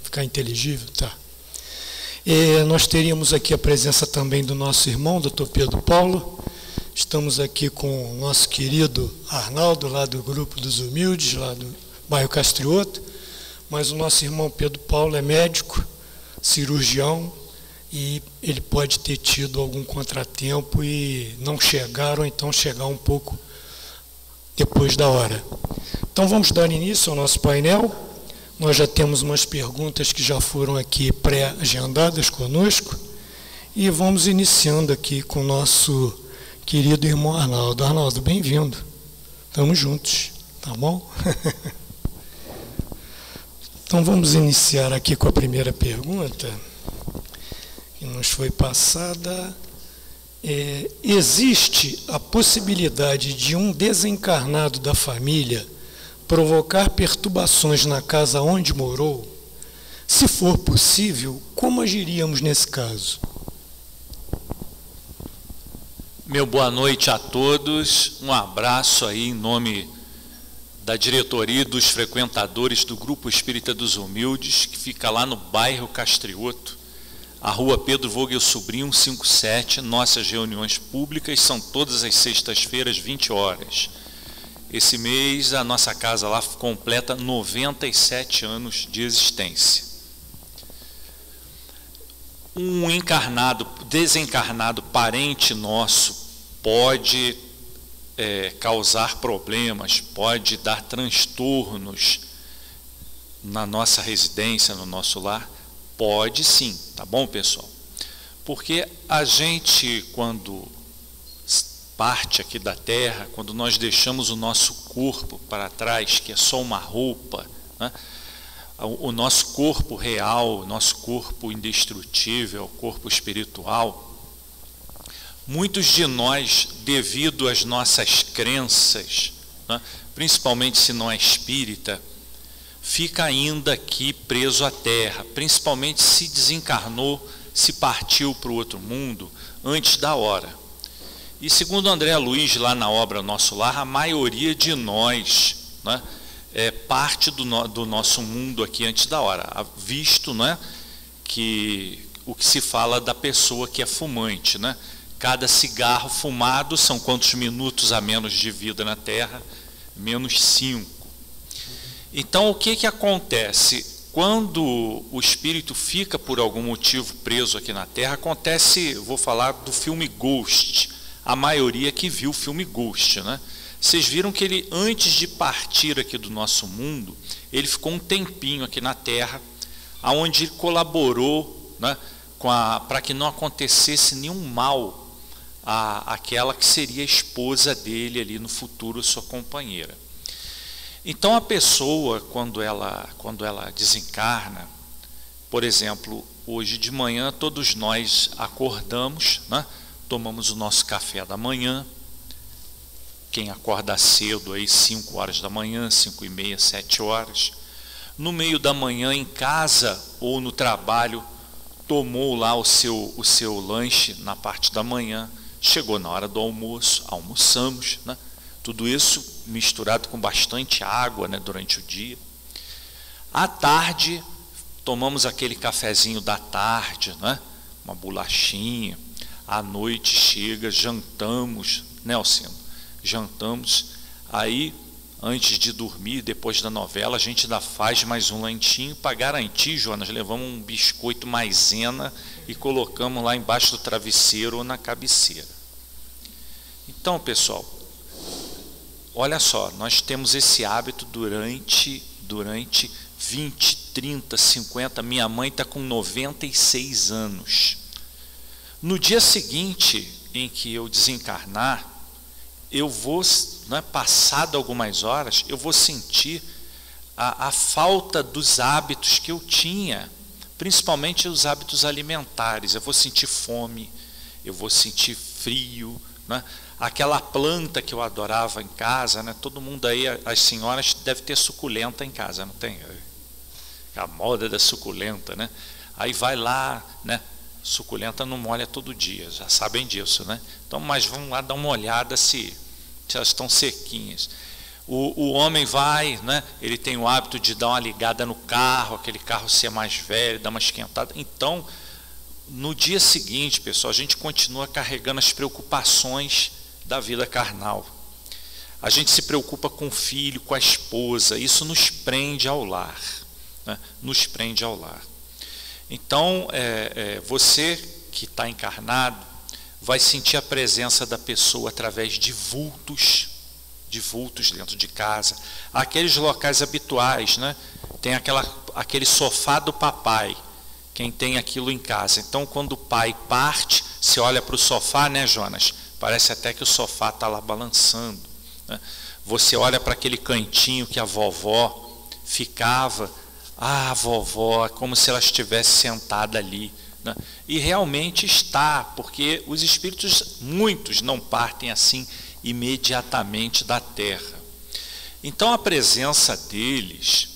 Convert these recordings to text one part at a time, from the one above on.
ficar inteligível? Tá. Nós teríamos aqui a presença também do nosso irmão, Dr. Pedro Paulo. Estamos aqui com o nosso querido Arnaldo, lá do Grupo dos Humildes, lá do bairro Castrioto. Mas o nosso irmão Pedro Paulo é médico, cirurgião, e ele pode ter tido algum contratempo e não chegar, ou então chegar um pouco depois da hora. Então vamos dar início ao nosso painel. Nós já temos umas perguntas que já foram aqui pré-agendadas conosco, e vamos iniciando aqui com o nosso querido irmão Arnaldo. Arnaldo, bem-vindo. Estamos juntos, tá bom? Então vamos iniciar aqui com a primeira pergunta, que nos foi passada. Existe a possibilidade de um desencarnado da família provocar perturbações na casa onde morou? Se for possível, como agiríamos nesse caso? Meu boa noite a todos, um abraço aí em nome da diretoria e dos frequentadores do Grupo Espírita dos Humildes, que fica lá no bairro Castrioto, a rua Pedro Vogel Sobrinho, 57. Nossas reuniões públicas são todas as sextas-feiras, 20 horas. Esse mês a nossa casa lá completa 97 anos de existência. Um desencarnado parente nosso pode causar problemas, pode dar transtornos na nossa residência, no nosso lar? Pode sim, tá bom, pessoal? Porque a gente, quando parte aqui da Terra, quando nós deixamos o nosso corpo para trás, que é só uma roupa, né? O nosso corpo real, o nosso corpo indestrutível, o corpo espiritual, muitos de nós, devido às nossas crenças, né, principalmente se não é espírita, fica ainda aqui preso à Terra, principalmente se desencarnou, se partiu para o outro mundo antes da hora. E segundo André Luiz, lá na obra Nosso Lar, a maioria de nós, né, parte do nosso mundo aqui antes da hora, visto, né, que o que se fala da pessoa que é fumante, né? Cada cigarro fumado são quantos minutos a menos de vida na Terra? Menos 5. Então, o que acontece? Quando o espírito fica por algum motivo preso aqui na Terra, acontece, vou falar do filme Ghost, a maioria que viu o filme Ghost, né? Vocês viram que ele, antes de partir aqui do nosso mundo, ele ficou um tempinho aqui na Terra, onde ele colaborou, né, para que não acontecesse nenhum mal àquela que seria a esposa dele ali no futuro, sua companheira. Então a pessoa, quando ela desencarna, por exemplo, hoje de manhã todos nós acordamos, né, tomamos o nosso café da manhã. Quem acorda cedo, aí 5 horas da manhã, 5h30, 7 horas, no meio da manhã em casa ou no trabalho, tomou lá o seu lanche na parte da manhã, chegou na hora do almoço, almoçamos, né? Tudo isso misturado com bastante água, né, durante o dia. À tarde, tomamos aquele cafezinho da tarde, né, uma bolachinha. À noite chega, jantamos, né, Alcino? Jantamos, aí antes de dormir, depois da novela, a gente ainda faz mais um lanchinho para garantir, Jonas, levamos um biscoito maisena e colocamos lá embaixo do travesseiro ou na cabeceira. Então, pessoal, olha só, nós temos esse hábito durante 20, 30, 50, minha mãe está com 96 anos. No dia seguinte em que eu desencarnar, eu vou, né, passado algumas horas, eu vou sentir a falta dos hábitos que eu tinha, principalmente os hábitos alimentares. Eu vou sentir fome, eu vou sentir frio, né? Aquela planta que eu adorava em casa, né? Todo mundo aí, as senhoras devem ter suculenta em casa, não tem? A moda da suculenta, né? Aí vai lá, né? Suculenta não molha todo dia, já sabem disso, né? Então, mas vamos lá dar uma olhada se elas estão sequinhas. O homem vai, né, ele tem o hábito de dar uma ligada no carro, aquele carro ser mais velho, dar uma esquentada. Então, no dia seguinte, pessoal, a gente continua carregando as preocupações da vida carnal. A gente se preocupa com o filho, com a esposa, isso nos prende ao lar, né? Nos prende ao lar. Então, você que está encarnado, vai sentir a presença da pessoa através de vultos dentro de casa, aqueles locais habituais, né? Tem aquele sofá do papai, quem tem aquilo em casa. Então, quando o pai parte, você olha para o sofá, né, Jonas? Parece até que o sofá está lá balançando, né? Você olha para aquele cantinho que a vovó ficava, a vovó, é como se ela estivesse sentada ali, né? E realmente está, porque os espíritos, muitos, não partem assim imediatamente da terra. Então a presença deles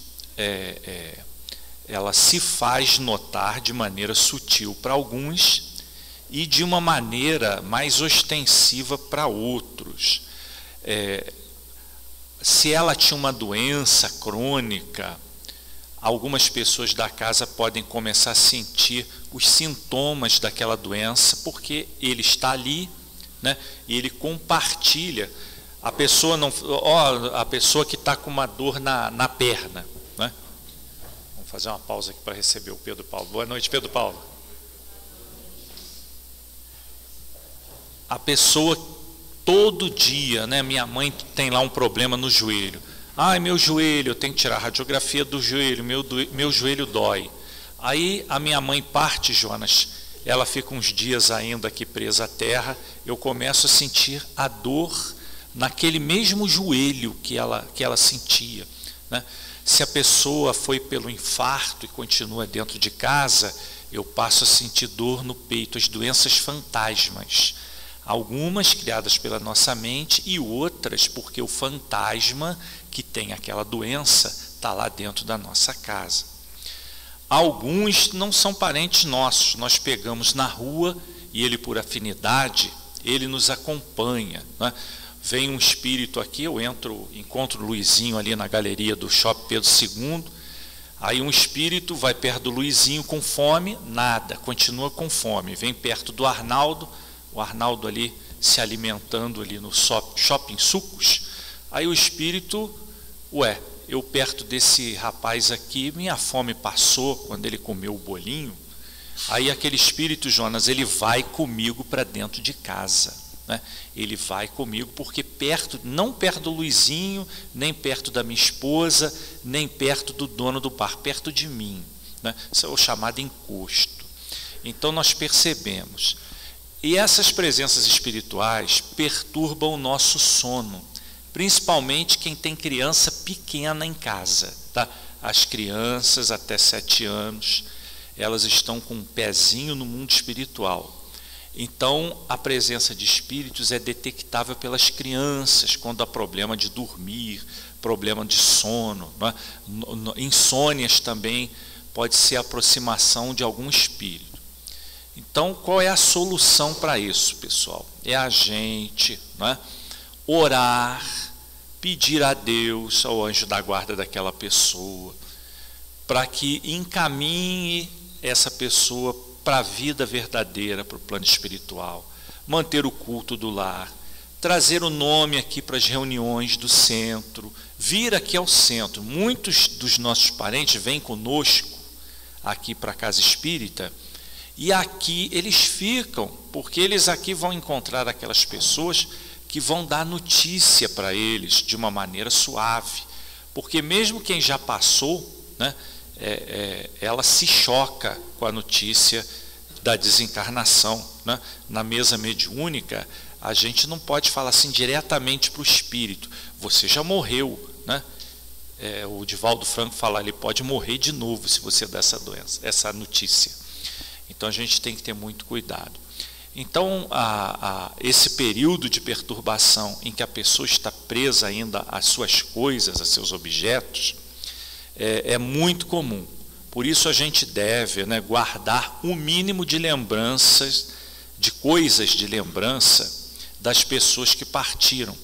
ela se faz notar de maneira sutil para alguns e de uma maneira mais ostensiva para outros. Se ela tinha uma doença crônica, algumas pessoas da casa podem começar a sentir os sintomas daquela doença, porque ele está ali, né? E ele compartilha. A pessoa não, a pessoa que está com uma dor na perna, né? Vamos fazer uma pausa aqui para receber o Pedro Paulo. Boa noite, Pedro Paulo. A pessoa todo dia, né? Minha mãe tem lá um problema no joelho. Ai, meu joelho, eu tenho que tirar a radiografia do joelho, meu joelho dói. Aí a minha mãe parte, Jonas, ela fica uns dias ainda aqui presa à terra, eu começo a sentir a dor naquele mesmo joelho que ela sentia, né? Se a pessoa foi pelo infarto e continua dentro de casa, eu passo a sentir dor no peito, as doenças fantasmas. Algumas criadas pela nossa mente e outras porque o fantasma que tem aquela doença está lá dentro da nossa casa. Alguns não são parentes nossos, nós pegamos na rua e ele, por afinidade, ele nos acompanha, né? Vem um espírito aqui, eu encontro o Luizinho ali na galeria do Shopping Pedro II, aí um espírito vai perto do Luizinho com fome, nada, continua com fome, vem perto do Arnaldo, o Arnaldo ali se alimentando ali no Shopping Sucos, aí o espírito, eu perto desse rapaz aqui, minha fome passou quando ele comeu o bolinho. Aí aquele espírito, Jonas, ele vai comigo para dentro de casa, né? Ele vai comigo porque não perto do Luizinho, nem perto da minha esposa, nem perto do dono do bar, perto de mim, né? Isso é o chamado encosto. Então nós percebemos. E essas presenças espirituais perturbam o nosso sono, principalmente quem tem criança pequena em casa, tá? As crianças até 7 anos, elas estão com um pezinho no mundo espiritual. Então, a presença de espíritos é detectável pelas crianças, quando há problema de dormir, problema de sono, né? Insônias também pode ser a aproximação de algum espírito. Então, qual é a solução para isso, pessoal? É a gente, né, orar, pedir a Deus, ao anjo da guarda daquela pessoa, para que encaminhe essa pessoa para a vida verdadeira, para o plano espiritual, manter o culto do lar, trazer o nome aqui para as reuniões do centro, vir aqui ao centro. Muitos dos nossos parentes vêm conosco aqui para a Casa Espírita, e aqui eles ficam, porque eles aqui vão encontrar aquelas pessoas que vão dar notícia para eles de uma maneira suave, porque mesmo quem já passou, né, ela se choca com a notícia da desencarnação, né? Na mesa mediúnica, a gente não pode falar assim diretamente para o espírito, você já morreu, né? O Divaldo Franco fala, ele pode morrer de novo se você der essa notícia. Então a gente tem que ter muito cuidado. Então, esse período de perturbação em que a pessoa está presa ainda às suas coisas, a seus objetos, é muito comum. Por isso a gente deve, né, guardar o mínimo de lembranças, de coisas de lembrança das pessoas que partiram.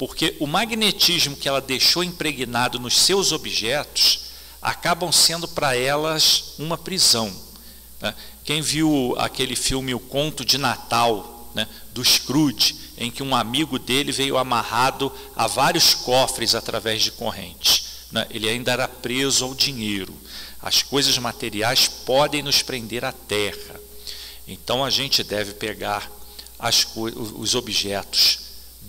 porque o magnetismo que ela deixou impregnado nos seus objetos acabam sendo para elas uma prisão, né? Quem viu aquele filme O Conto de Natal, né, do Scrooge, em que um amigo dele veio amarrado a vários cofres através de correntes, né? Ele ainda era preso ao dinheiro. As coisas materiais podem nos prender à terra. Então a gente deve pegar os objetos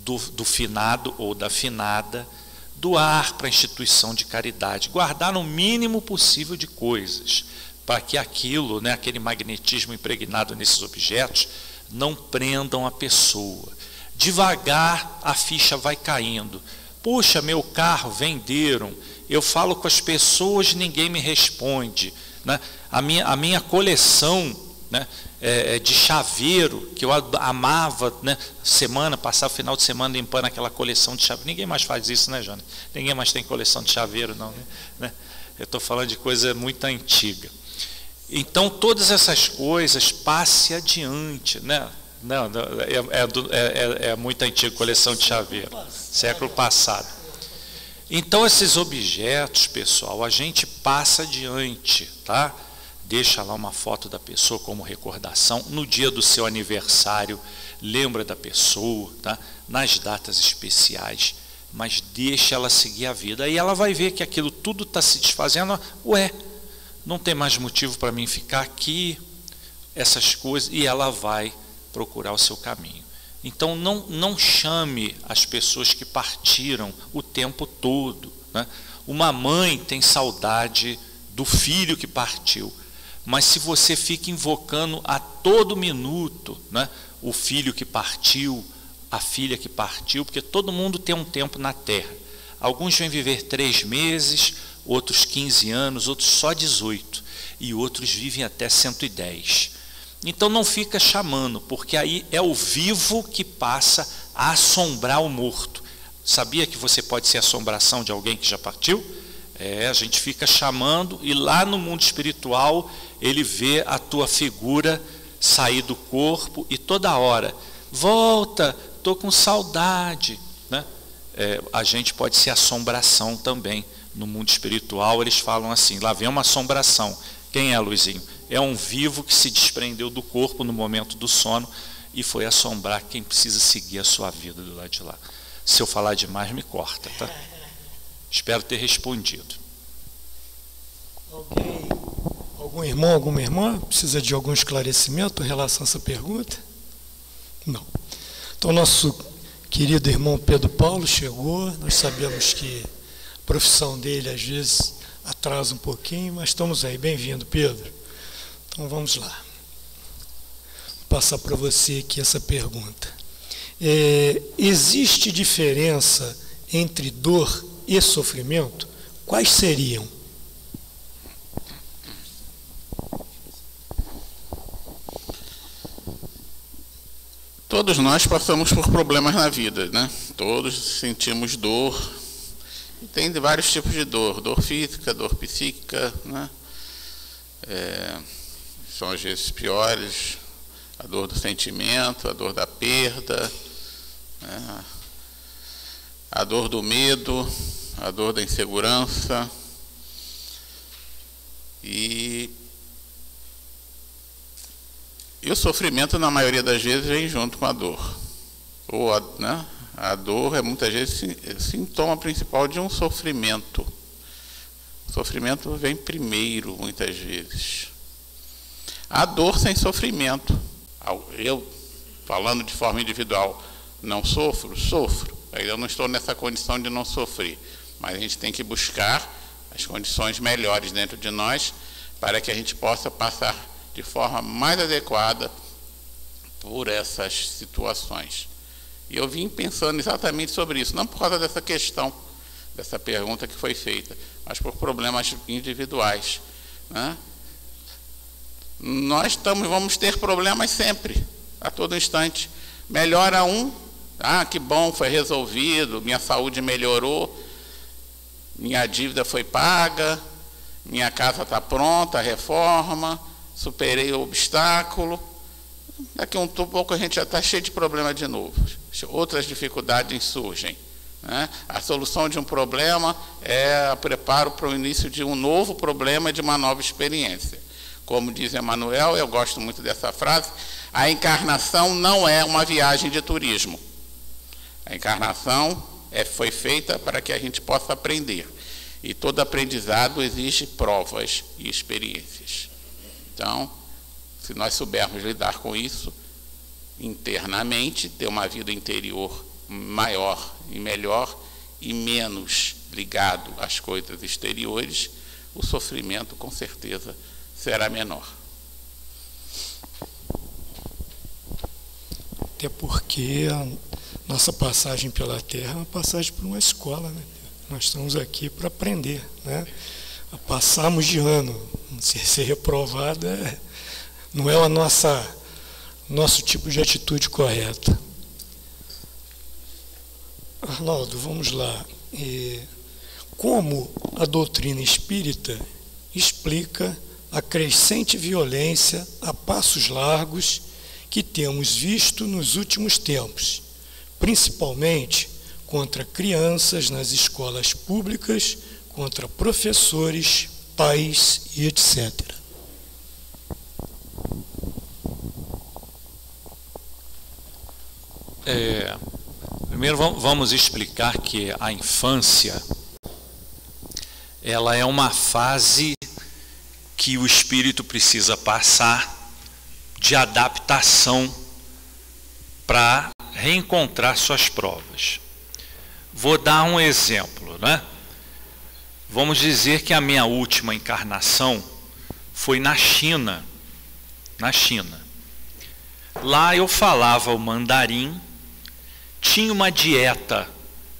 do finado ou da finada, doar para a instituição de caridade, guardar no mínimo possível de coisas, para que aquilo, né, aquele magnetismo impregnado nesses objetos, não prendam a pessoa. Devagar a ficha vai caindo. Puxa, meu carro venderam, eu falo com as pessoas, ninguém me responde, né? A minha coleção, né, de chaveiro, que eu amava, né, passar o final de semana limpando aquela coleção de chaveiro. Ninguém mais faz isso, né, Jônia? Ninguém mais tem coleção de chaveiro, não, né? Eu estou falando de coisa muito antiga. Então, todas essas coisas, passe adiante, né? Não, é muito antiga coleção de chaveiro, século passado. Então, esses objetos, pessoal, a gente passa adiante, tá? Deixa lá uma foto da pessoa como recordação. No dia do seu aniversário, lembra da pessoa, tá? Nas datas especiais, mas deixa ela seguir a vida. Aí ela vai ver que aquilo tudo está se desfazendo. Ué, não tem mais motivo para mim ficar aqui, essas coisas, e ela vai procurar o seu caminho. Então, não chame as pessoas que partiram o tempo todo, né? Uma mãe tem saudade do filho que partiu, mas se você fica invocando a todo minuto, né, o filho que partiu, a filha que partiu, porque todo mundo tem um tempo na terra. Alguns vêm viver 3 meses, outros 15 anos, outros só 18, e outros vivem até 110. Então não fica chamando, porque aí é o vivo que passa a assombrar o morto. Sabia que você pode ser assombração de alguém que já partiu? A gente fica chamando, e lá no mundo espiritual ele vê a tua figura sair do corpo, e toda hora, volta, estou com saudade, né? A gente pode ser assombração também. No mundo espiritual eles falam assim, lá vem uma assombração. Quem é, Luizinho? É um vivo que se desprendeu do corpo no momento do sono e foi assombrar quem precisa seguir a sua vida do lado de lá. Se eu falar demais, me corta, tá? Espero ter respondido. Algum irmão, alguma irmã precisa de algum esclarecimento em relação a essa pergunta? Não. Então, nosso querido irmão Pedro Paulo chegou. Nós sabemos que a profissão dele, às vezes, atrasa um pouquinho, mas estamos aí. Bem-vindo, Pedro. Então, vamos lá. Vou passar para você aqui essa pergunta. Existe diferença entre dor e sofrimento? Quais seriam? Todos nós passamos por problemas na vida, né? Todos sentimos dor. E tem vários tipos de dor. Dor física, dor psíquica, né? São às vezes piores. A dor do sentimento, a dor da perda, né? A dor do medo, a dor da insegurança. E o sofrimento, na maioria das vezes, vem junto com a dor. Né? A dor é muitas vezes sintoma principal de um sofrimento. O sofrimento vem primeiro, muitas vezes. A dor sem sofrimento. Eu, falando de forma individual, não sofro? Sofro. Eu não estou nessa condição de não sofrer. Mas a gente tem que buscar as condições melhores dentro de nós para que a gente possa passar de forma mais adequada por essas situações. E eu vim pensando exatamente sobre isso, não por causa dessa questão, dessa pergunta que foi feita, mas por problemas individuais, né? Nós vamos ter problemas sempre, a todo instante. Melhora um, que bom, foi resolvido, minha saúde melhorou, minha dívida foi paga, minha casa está pronta, a reforma, superei o obstáculo. Daqui a um pouco a gente já está cheio de problema de novo. Outras dificuldades surgem, né? A solução de um problema é o preparo para o início de um novo problema, de uma nova experiência. Como diz Emmanuel, eu gosto muito dessa frase, a encarnação não é uma viagem de turismo. A encarnação foi feita para que a gente possa aprender. E todo aprendizado exige provas e experiências. Então, se nós soubermos lidar com isso internamente, ter uma vida interior maior e melhor e menos ligado às coisas exteriores, o sofrimento com certeza será menor. Até porque a nossa passagem pela Terra é uma passagem por uma escola, né? Nós estamos aqui para aprender, né? Passamos de ano, ser reprovada não é o nosso tipo de atitude correta. Arnaldo, vamos lá. Como a doutrina espírita explica a crescente violência a passos largos que temos visto nos últimos tempos, principalmente contra crianças nas escolas públicas, contra professores, pais e etc. Primeiro vamos explicar que a infância, ela é uma fase que o espírito precisa passar de adaptação para reencontrar suas provas. Vou dar um exemplo, né? Vamos dizer que a minha última encarnação foi na China. Na China. Lá eu falava o mandarim, tinha uma dieta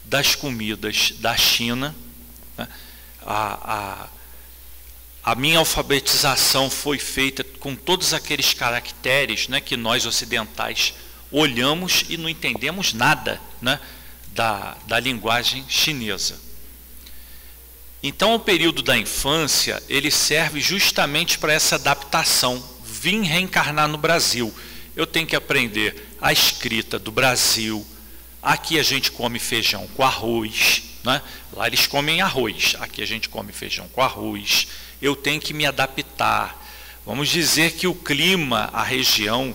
das comidas da China, né? A minha alfabetização foi feita com todos aqueles caracteres, né, que nós ocidentais olhamos e não entendemos nada, né, da linguagem chinesa. Então, o período da infância, ele serve justamente para essa adaptação. Vim reencarnar no Brasil, eu tenho que aprender a escrita do Brasil. Aqui a gente come feijão com arroz, né? Lá eles comem arroz, aqui a gente come feijão com arroz. Eu tenho que me adaptar. Vamos dizer que o clima, a região,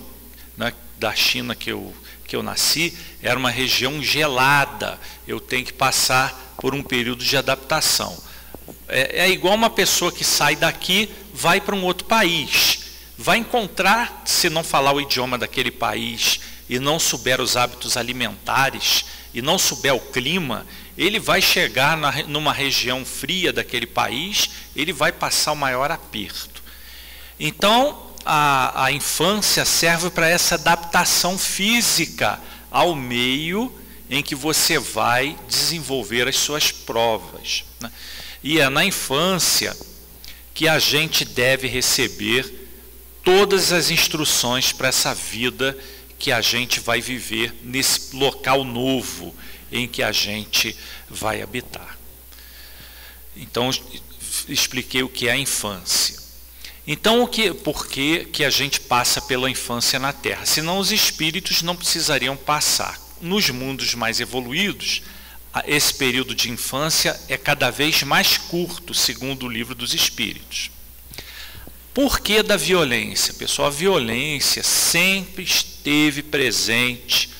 né, da China que eu nasci, era uma região gelada. Eu tenho que passar por um período de adaptação. É igual uma pessoa que sai daqui, vai para um outro país. Vai encontrar, se não falar o idioma daquele país e não souber os hábitos alimentares e não souber o clima, ele vai chegar numa região fria daquele país, ele vai passar o maior aperto. Então, a infância serve para essa adaptação física ao meio em que você vai desenvolver as suas provas, né? E é na infância que a gente deve receber todas as instruções para essa vida que a gente vai viver nesse local novo em que a gente vai habitar. Então, expliquei o que é a infância. Então, por que a gente passa pela infância na Terra? Senão os espíritos não precisariam passar. Nos mundos mais evoluídos, esse período de infância é cada vez mais curto, segundo o Livro dos Espíritos. Por que da violência? Pessoal, a violência sempre esteve presente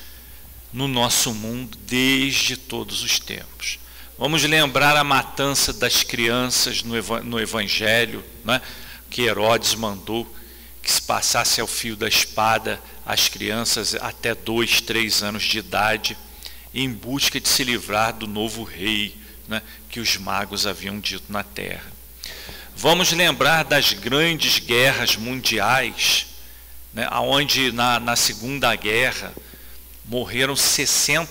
no nosso mundo desde todos os tempos. Vamos lembrar a matança das crianças no Evangelho, né, que Herodes mandou que se passasse ao fio da espada as crianças até 2, 3 anos de idade, em busca de se livrar do novo rei, né, que os magos haviam dito na terra. Vamos lembrar das grandes guerras mundiais, né, onde na Segunda Guerra morreram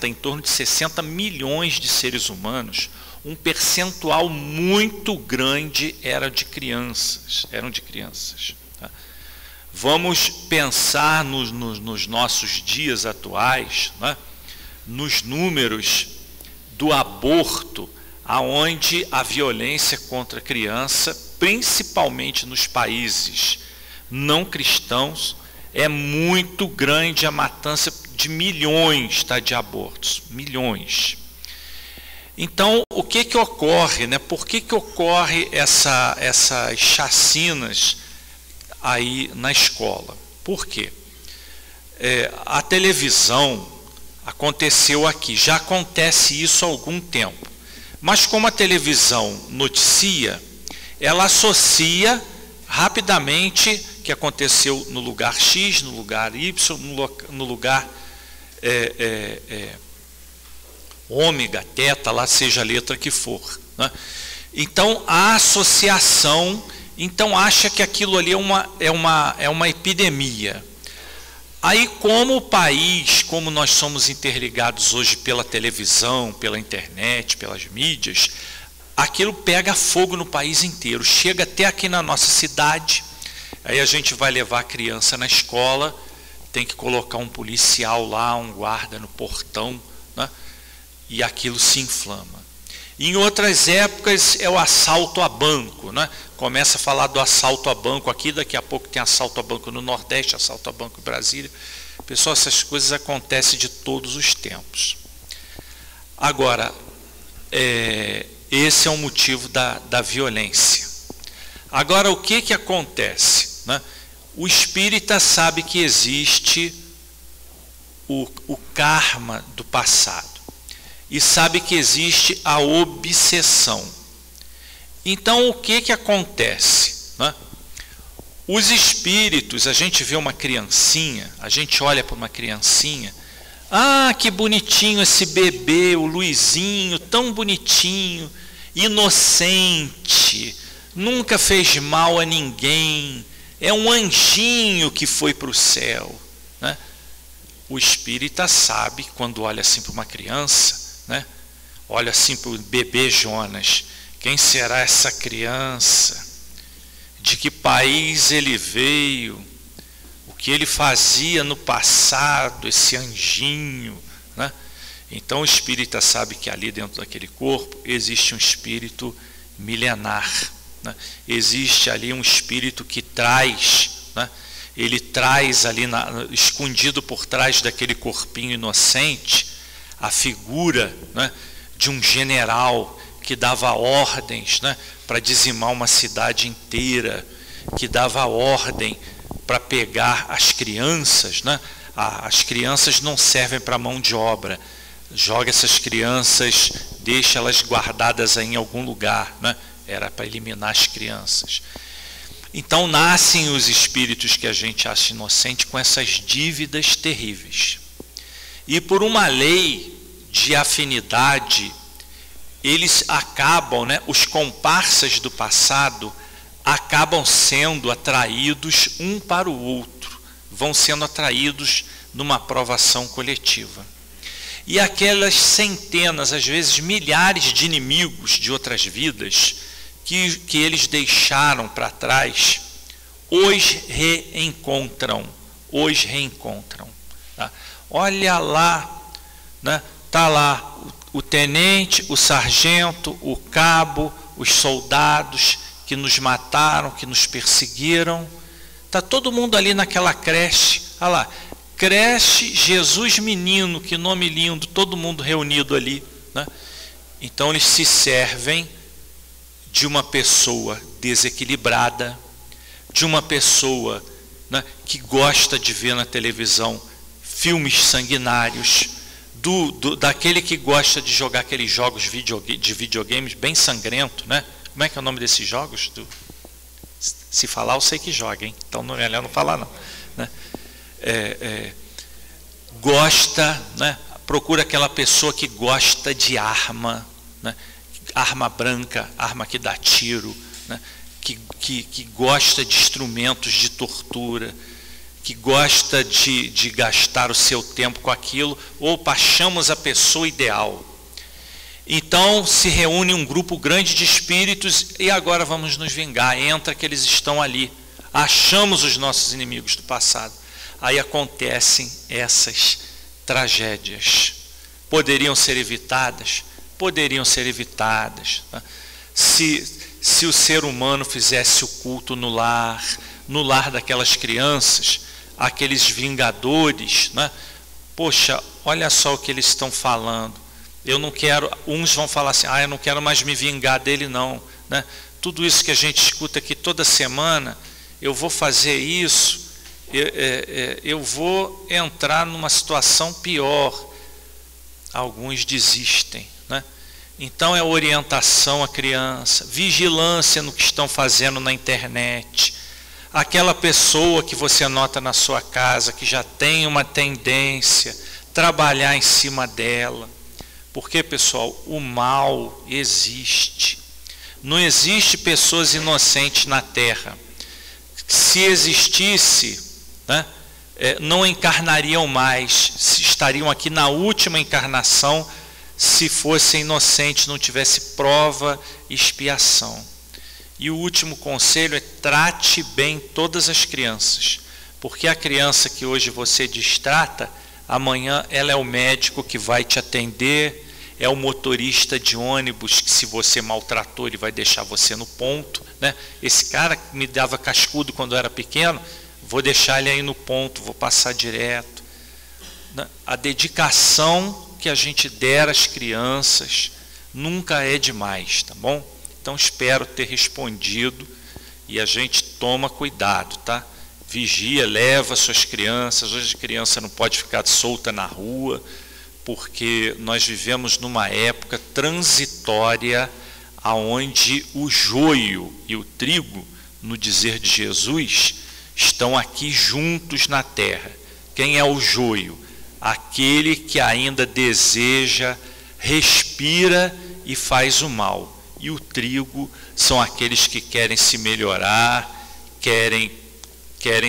em torno de 60 milhões de seres humanos. Um percentual muito grande eram de crianças. Tá? Vamos pensar nos nossos dias atuais, né, nos números do aborto, aonde a violência contra a criança, principalmente nos países não cristãos, é muito grande, a matança de milhões, tá, de abortos, milhões. Então, o que ocorre, né? Por que ocorre essas chacinas aí na escola? Por quê? A televisão aconteceu aqui, já acontece isso há algum tempo. Mas como a televisão noticia, ela associa rapidamente que aconteceu no lugar X, no lugar Y, no lugar ômega, teta, lá seja a letra que for, né? Então, a associação, então acha que aquilo ali é uma epidemia. Aí, como o país, como nós somos interligados hoje pela televisão, pela internet, pelas mídias, aquilo pega fogo no país inteiro, chega até aqui na nossa cidade. Aí a gente vai levar a criança na escola, tem que colocar um policial lá, um guarda no portão, né? E aquilo se inflama. Em outras épocas é o assalto a banco, né? Começa a falar do assalto a banco aqui, daqui a pouco tem assalto a banco no Nordeste, assalto a banco em Brasília. Pessoal, essas coisas acontecem de todos os tempos. Agora, esse é o motivo da violência. Agora, o que acontece, né? O espírita sabe que existe o karma do passado. E sabe que existe a obsessão. Então, o que acontece, né? Os espíritos, a gente vê uma criancinha, a gente olha para uma criancinha, ah, que bonitinho esse bebê, o Luizinho, tão bonitinho, inocente, nunca fez mal a ninguém, é um anjinho que foi para o céu, né? O espírita sabe, quando olha assim para uma criança, né? Olha assim para o bebê Jonas, quem será essa criança? De que país ele veio? O que ele fazia no passado, esse anjinho, né? Então o espírita sabe que ali dentro daquele corpo existe um espírito milenar, né? Existe ali um espírito que traz, né? Ele traz ali escondido por trás daquele corpinho inocente a figura, né, de um general que dava ordens, né, para dizimar uma cidade inteira, que dava ordem para pegar as crianças, né? As crianças não servem para mão de obra, joga essas crianças, deixa elas guardadas aí em algum lugar, né? Era para eliminar as crianças. Então nascem os espíritos que a gente acha inocente com essas dívidas terríveis. E por uma lei de afinidade, eles acabam, né, os comparsas do passado acabam sendo atraídos um para o outro, vão sendo atraídos numa aprovação coletiva. E aquelas centenas, às vezes milhares de inimigos de outras vidas que eles deixaram para trás, hoje reencontram. Tá? Olha lá, né? Está lá o tenente, o sargento, o cabo, os soldados que nos mataram, que nos perseguiram. Está todo mundo ali naquela creche. Olha lá, creche Jesus Menino, que nome lindo, todo mundo reunido ali, né? Então eles se servem de uma pessoa desequilibrada, de uma pessoa, né, que gosta de ver na televisão filmes sanguinários, daquele que gosta de jogar aqueles jogos de videogames bem sangrento, né? Como é que é o nome desses jogos? Se falar, eu sei que joga, hein? Então não é melhor não falar, não, né? Gosta, né? Procura aquela pessoa que gosta de arma, né? Arma branca, arma que dá tiro, né? Que gosta de instrumentos de tortura, que gosta de gastar o seu tempo com aquilo. Opa, achamos a pessoa ideal. Então se reúne um grupo grande de espíritos e agora vamos nos vingar. Entra que eles estão ali. Achamos os nossos inimigos do passado. Aí acontecem essas tragédias. Poderiam ser evitadas? Poderiam ser evitadas, tá? Se o ser humano fizesse o culto no lar daquelas crianças, aqueles vingadores, né? Poxa, olha só o que eles estão falando. Eu não quero, uns vão falar assim, eu não quero mais me vingar dele não, né? Tudo isso que a gente escuta aqui toda semana, eu vou fazer isso, eu vou entrar numa situação pior. Alguns desistem, né? Então é orientação à criança, vigilância no que estão fazendo na internet. Aquela pessoa que você nota na sua casa, que já tem uma tendência, trabalhar em cima dela. Porque, pessoal, o mal existe. Não existe pessoas inocentes na Terra. Se existisse, né, não encarnariam mais, estariam aqui na última encarnação, se fossem inocentes, não tivesse prova e expiação. E o último conselho é: trate bem todas as crianças, porque a criança que hoje você destrata, amanhã ela é o médico que vai te atender, é o motorista de ônibus que, se você maltratou, ele vai deixar você no ponto, né? Esse cara que me dava cascudo quando eu era pequeno, vou deixar ele aí no ponto, vou passar direto. A dedicação que a gente der às crianças nunca é demais, tá bom? Então espero ter respondido, e a gente toma cuidado, tá? Vigia, leva suas crianças. Hoje a criança não pode ficar solta na rua, porque nós vivemos numa época transitória aonde o joio e o trigo, no dizer de Jesus, estão aqui juntos na terra. Quem é o joio? Aquele que ainda deseja, respira e faz o mal. E o trigo são aqueles que querem se melhorar, querem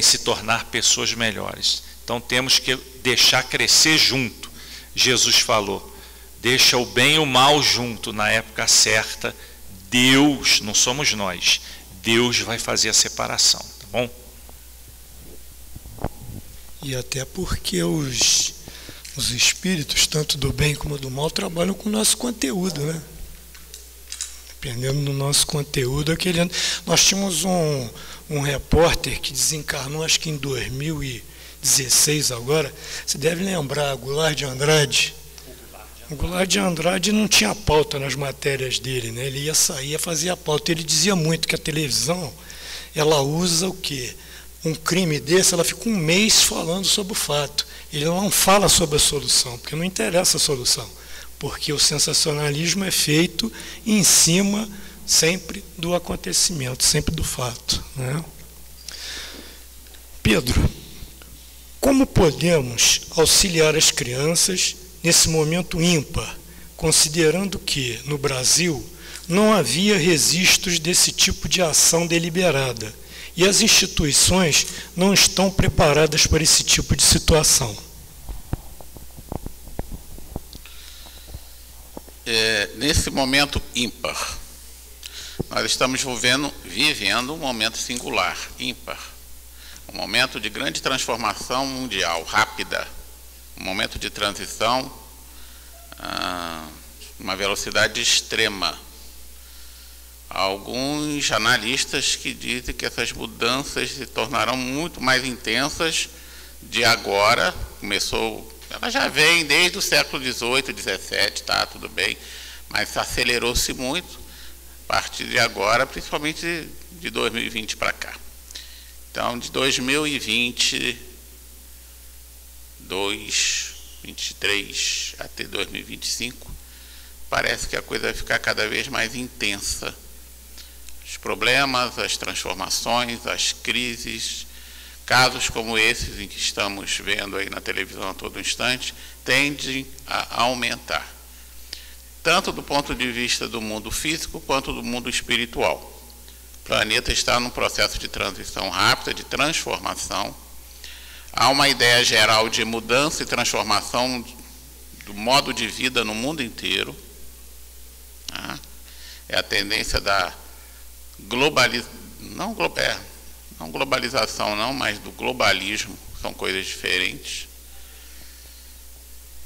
se tornar pessoas melhores. Então temos que deixar crescer junto. Jesus falou: deixa o bem e o mal junto, na época certa, Deus, não somos nós, Deus vai fazer a separação, tá bom? E até porque os espíritos, tanto do bem como do mal, trabalham com o nosso conteúdo, né? Dependendo do nosso conteúdo, nós tínhamos um repórter que desencarnou, acho que em 2016 agora, você deve lembrar, Goulart de Andrade. O Goulart de Andrade não tinha pauta nas matérias dele, né? Ele ia sair, ia fazer a pauta. Ele dizia muito que a televisão, ela usa o quê? Um crime desse, ela fica um mês falando sobre o fato. Ele não fala sobre a solução, porque não interessa a solução. Porque o sensacionalismo é feito em cima sempre do acontecimento, sempre do fato, né? Pedro, como podemos auxiliar as crianças nesse momento ímpar, considerando que, no Brasil, não havia registros desse tipo de ação deliberada e as instituições não estão preparadas para esse tipo de situação? Nesse momento ímpar, nós estamos vivendo um momento singular, ímpar. Um momento de grande transformação mundial, rápida. Um momento de transição, uma velocidade extrema. Há alguns analistas que dizem que essas mudanças se tornarão muito mais intensas de agora. Ela já vem desde o século XVIII, XVII, tá, tudo bem, mas acelerou-se muito a partir de agora, principalmente de 2020 para cá. Então, de 2022, 23 até 2025, parece que a coisa vai ficar cada vez mais intensa. Os problemas, as transformações, as crises, casos como esses em que estamos vendo aí na televisão a todo instante, tendem a aumentar, tanto do ponto de vista do mundo físico quanto do mundo espiritual. O planeta está num processo de transição rápida, de transformação. Há uma ideia geral de mudança e transformação do modo de vida no mundo inteiro. É a tendência da não globalização não, mas do globalismo, são coisas diferentes.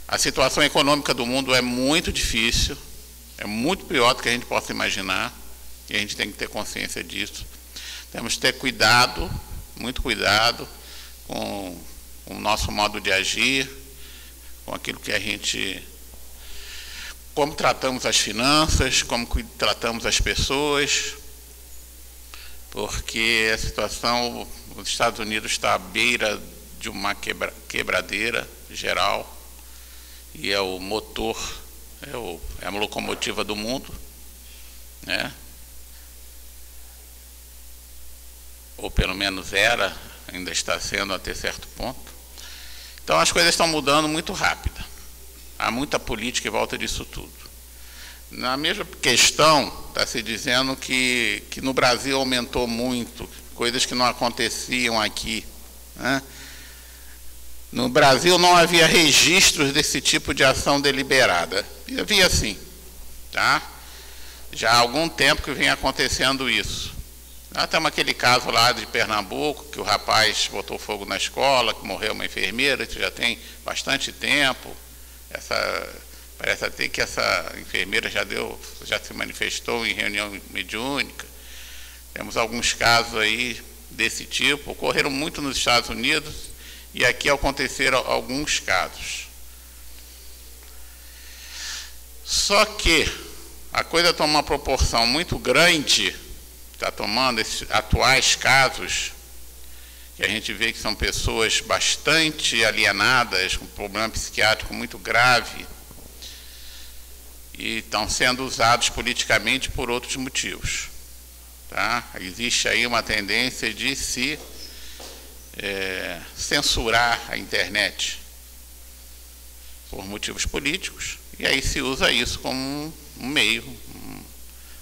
A situação econômica do mundo é muito difícil, é muito pior do que a gente possa imaginar, e a gente tem que ter consciência disso. Temos que ter cuidado, muito cuidado, com o nosso modo de agir, com aquilo que a gente como tratamos as finanças, como tratamos as pessoas, porque a situação nos Estados Unidos está à beira de uma quebradeira geral, e é o motor, é a locomotiva do mundo, né? Ou pelo menos era, ainda está sendo até certo ponto. Então as coisas estão mudando muito rápido. Há muita política em volta disso tudo. Na mesma questão, está se dizendo que no Brasil aumentou muito, coisas que não aconteciam aqui, né? No Brasil não havia registros desse tipo de ação deliberada. E havia sim, tá? Já há algum tempo que vem acontecendo isso. Já temos aquele caso lá de Pernambuco, que o rapaz botou fogo na escola, que morreu uma enfermeira, isso já tem bastante tempo. Parece até que essa enfermeira já se manifestou em reunião mediúnica. Temos alguns casos aí desse tipo, ocorreram muito nos Estados Unidos, e aqui aconteceram alguns casos. Só que a coisa toma uma proporção muito grande, está tomando esses atuais casos, que a gente vê que são pessoas bastante alienadas, com problema psiquiátrico muito grave, e estão sendo usados politicamente por outros motivos. Tá? Existe aí uma tendência de se censurar a internet por motivos políticos, e aí se usa isso como um meio,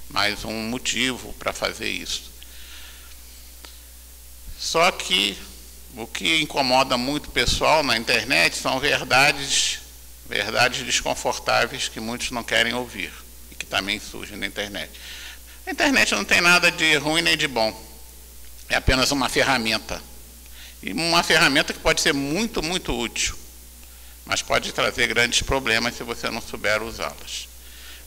mais um motivo para fazer isso. Só que o que incomoda muito o pessoal na internet são verdades desconfortáveis que muitos não querem ouvir e que também surgem na internet. A internet não tem nada de ruim nem de bom, é apenas uma ferramenta. E uma ferramenta que pode ser muito, muito útil, mas pode trazer grandes problemas se você não souber usá-las.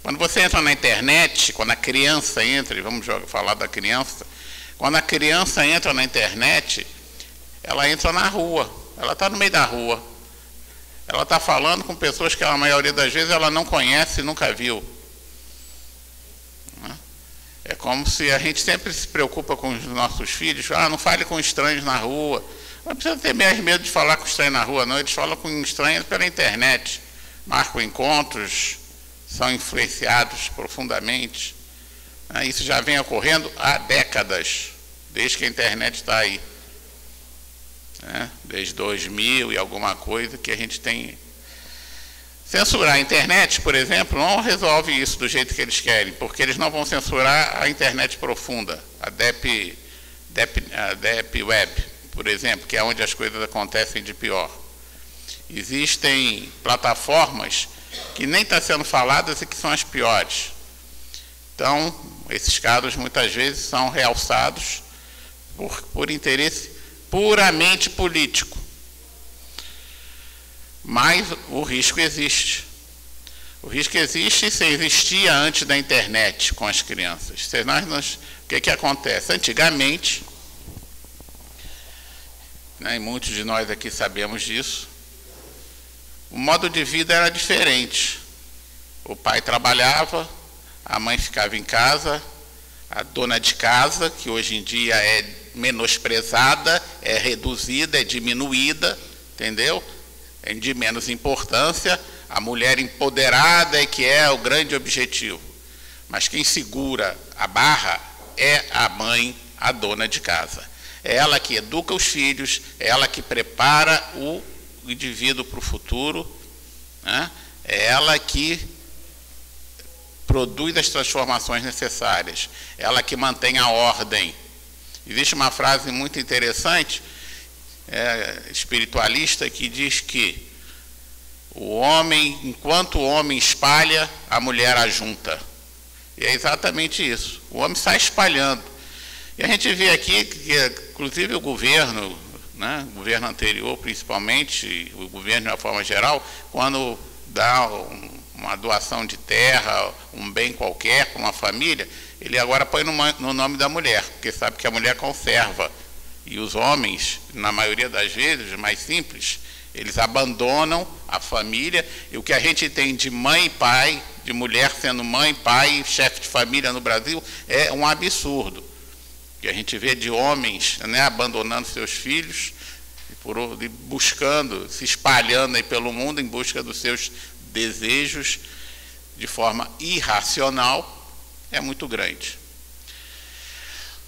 Quando você entra na internet, quando a criança entra, e vamos falar da criança, quando a criança entra na internet, ela entra na rua, ela está no meio da rua. Ela está falando com pessoas que a maioria das vezes ela não conhece e nunca viu. É como se a gente sempre se preocupa com os nossos filhos, não fale com estranhos na rua. Não precisa ter mais medo de falar com estranhos na rua, não. Eles falam com estranhos pela internet, marcam encontros, são influenciados profundamente. Isso já vem ocorrendo há décadas, desde que a internet está aí. Desde 2000 e alguma coisa que a gente tem. Censurar a internet, por exemplo, não resolve isso do jeito que eles querem, porque eles não vão censurar a internet profunda, a Deep Web, por exemplo, que é onde as coisas acontecem de pior. Existem plataformas que nem estão sendo faladas e que são as piores. Então, esses casos muitas vezes são realçados por interesse puramente político. Mas o risco existe. O risco existe se existia antes da internet com as crianças. O que acontece? Antigamente, e muitos de nós aqui sabemos disso, o modo de vida era diferente. O pai trabalhava, a mãe ficava em casa, a dona de casa, que hoje em dia é menosprezada, é reduzida, é diminuída, entendeu? É de menos importância, a mulher empoderada é que é o grande objetivo. Mas quem segura a barra é a mãe, a dona de casa. É ela que educa os filhos, é ela que prepara o indivíduo para o futuro, né? É ela que produz as transformações necessárias, é ela que mantém a ordem. Existe uma frase muito interessante, espiritualista, que diz que o homem, enquanto o homem espalha, a mulher ajunta. E é exatamente isso. O homem sai espalhando. E a gente vê aqui que, inclusive, o governo, o governo anterior, principalmente, o governo de uma forma geral, quando dá uma doação de terra, um bem qualquer para uma família, ele agora põe no nome da mulher, porque sabe que a mulher conserva. E os homens, na maioria das vezes, mais simples, Eles abandonam a família, e o que a gente tem de mãe e pai, de mulher sendo mãe, pai, chefe de família no Brasil, é um absurdo. O que a gente vê de homens, né, abandonando seus filhos, e buscando, se espalhando aí pelo mundo em busca dos seus desejos de forma irracional, é muito grande.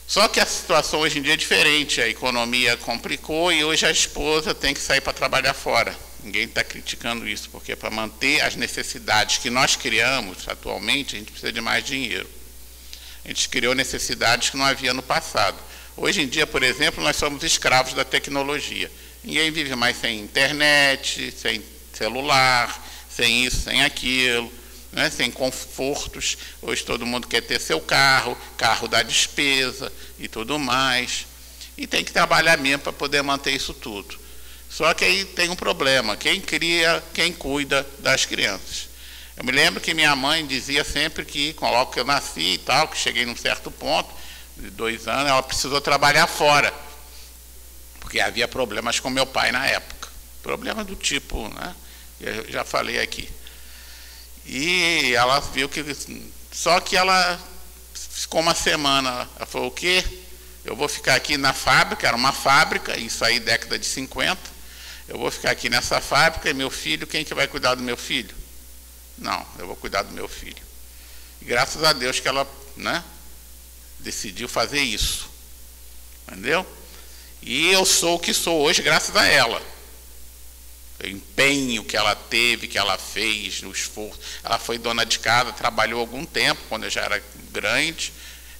Só que a situação hoje em dia é diferente, a economia complicou e hoje a esposa tem que sair para trabalhar fora. Ninguém está criticando isso, porque para manter as necessidades que nós criamos atualmente, a gente precisa de mais dinheiro. A gente criou necessidades que não havia no passado. Hoje em dia, por exemplo, nós somos escravos da tecnologia. Ninguém vive mais sem internet, sem celular, sem isso, sem aquilo, né, sem confortos. Hoje todo mundo quer ter seu carro, carro dá despesa e tudo mais. E tem que trabalhar mesmo para poder manter isso tudo. Só que aí tem um problema, quem cria, quem cuida das crianças. Eu me lembro que minha mãe dizia sempre que, logo que eu nasci e tal, que cheguei num certo ponto, de 2 anos, ela precisou trabalhar fora, porque havia problemas com meu pai na época. Problema do tipo, né? Eu já falei aqui. E ela viu que... Só que ela ficou uma semana. Ela falou, o quê? Eu vou ficar aqui na fábrica, era uma fábrica, isso aí década de 50. Eu vou ficar aqui nessa fábrica e meu filho, quem que vai cuidar do meu filho? Não, eu vou cuidar do meu filho. E graças a Deus que ela, né, decidiu fazer isso. Entendeu? E eu sou o que sou hoje graças a ela. O empenho que ela teve, que ela fez, o esforço. Ela foi dona de casa, trabalhou algum tempo, quando eu já era grande.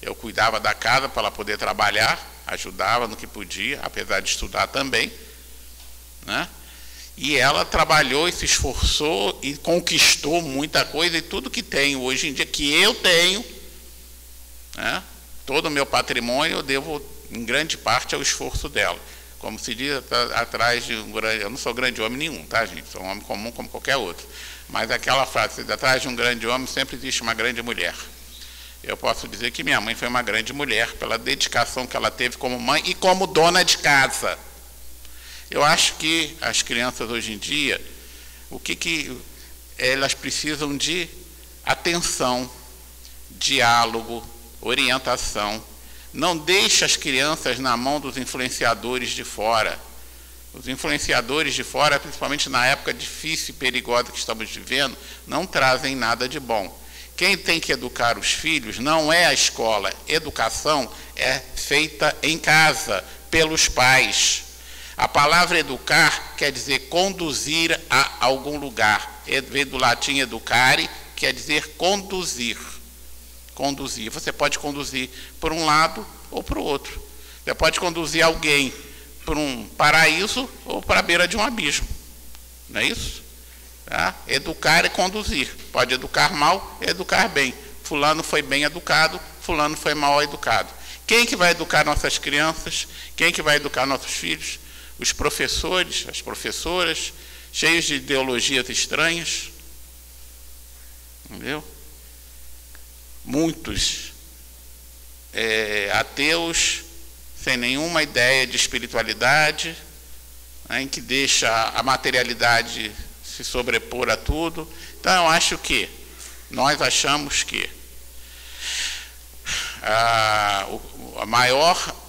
Eu cuidava da casa para ela poder trabalhar, ajudava no que podia, apesar de estudar também, né? E ela trabalhou e se esforçou e conquistou muita coisa, e tudo que tenho hoje em dia, que eu tenho, né? Todo o meu patrimônio eu devo, em grande parte, ao esforço dela. Como se diz, atrás de um grande... Eu não sou grande homem nenhum, tá, gente? Sou um homem comum como qualquer outro. Mas aquela frase, atrás de um grande homem sempre existe uma grande mulher. Eu posso dizer que minha mãe foi uma grande mulher, pela dedicação que ela teve como mãe e como dona de casa. Eu acho que as crianças hoje em dia, elas precisam de atenção, diálogo, orientação. Não deixe as crianças na mão dos influenciadores de fora. Os influenciadores de fora, principalmente na época difícil e perigosa que estamos vivendo, não trazem nada de bom. Quem tem que educar os filhos não é a escola. Educação é feita em casa, pelos pais. A palavra educar quer dizer conduzir a algum lugar. Vem do latim educare, quer dizer conduzir. Conduzir. Você pode conduzir por um lado ou para o outro. Você pode conduzir alguém para um paraíso ou para a beira de um abismo. Não é isso? Tá? Educar é conduzir. Pode educar mal, educar bem. Fulano foi bem educado, fulano foi mal educado. Quem que vai educar nossas crianças? Quem que vai educar nossos filhos? Os professores, as professoras, cheios de ideologias estranhas. Entendeu? Muitos ateus, sem nenhuma ideia de espiritualidade, né, em que deixa a materialidade se sobrepor a tudo. Então, nós achamos que a maior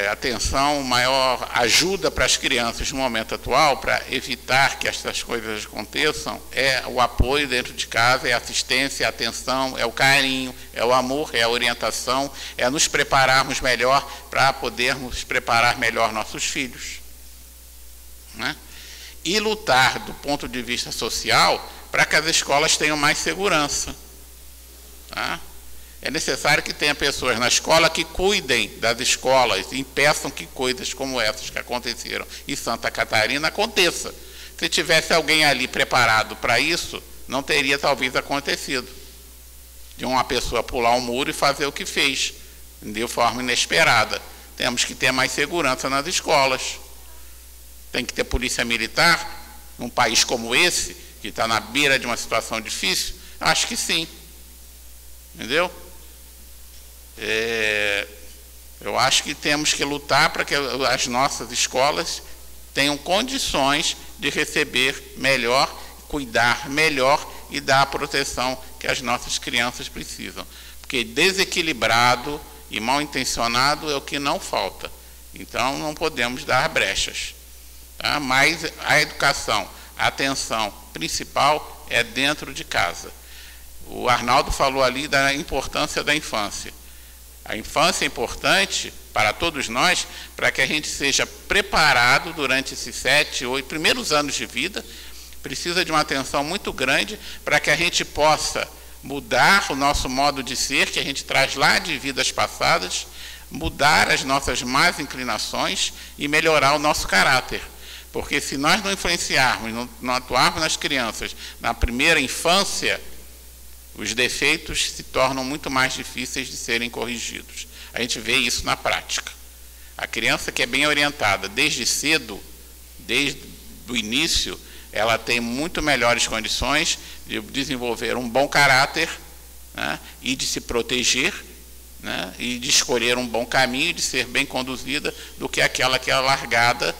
atenção, maior ajuda para as crianças no momento atual, para evitar que essas coisas aconteçam, é o apoio dentro de casa, é a assistência, é a atenção, é o carinho, é o amor, é a orientação, é nos prepararmos melhor para podermos preparar melhor nossos filhos, né? E lutar do ponto de vista social para que as escolas tenham mais segurança, tá? É necessário que tenha pessoas na escola que cuidem das escolas, impeçam que coisas como essas que aconteceram em Santa Catarina aconteçam. Se tivesse alguém ali preparado para isso, não teria talvez acontecido. De uma pessoa pular um muro e fazer o que fez, de forma inesperada. Temos que ter mais segurança nas escolas. Tem que ter polícia militar, num país como esse, que está na beira de uma situação difícil? Acho que sim. Entendeu? Eu acho que temos que lutar para que as nossas escolas tenham condições de receber melhor, cuidar melhor e dar a proteção que as nossas crianças precisam. Porque desequilibrado e mal intencionado é o que não falta. Então, não podemos dar brechas. Tá? Mas a educação, a atenção principal é dentro de casa. O Arnaldo falou ali da importância da infância. A infância é importante para todos nós, para que a gente seja preparado durante esses 7, 8 primeiros anos de vida. Precisa de uma atenção muito grande para que a gente possa mudar o nosso modo de ser, que a gente traz lá de vidas passadas, mudar as nossas más inclinações e melhorar o nosso caráter. Porque se nós não influenciarmos, não atuarmos nas crianças na primeira infância, os defeitos se tornam muito mais difíceis de serem corrigidos. A gente vê isso na prática. A criança que é bem orientada desde cedo, desde o início, ela tem muito melhores condições de desenvolver um bom caráter, né, e de se proteger, né, e de escolher um bom caminho, de ser bem conduzida, do que aquela que é largada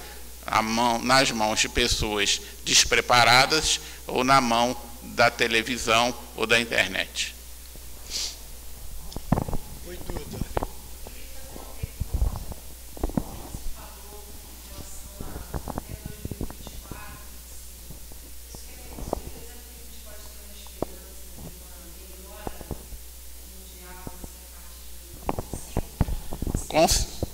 nas mãos de pessoas despreparadas ou na mão da televisão ou da internet. Oi, Duda.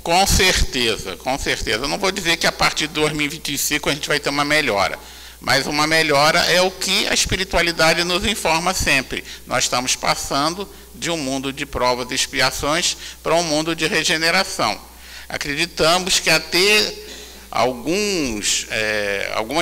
Com certeza, com certeza. Eu não vou dizer que a partir de 2025 a gente vai ter uma melhora, mas uma melhora é o que a espiritualidade nos informa sempre. Nós estamos passando de um mundo de provas e expiações para um mundo de regeneração. Acreditamos que até algumas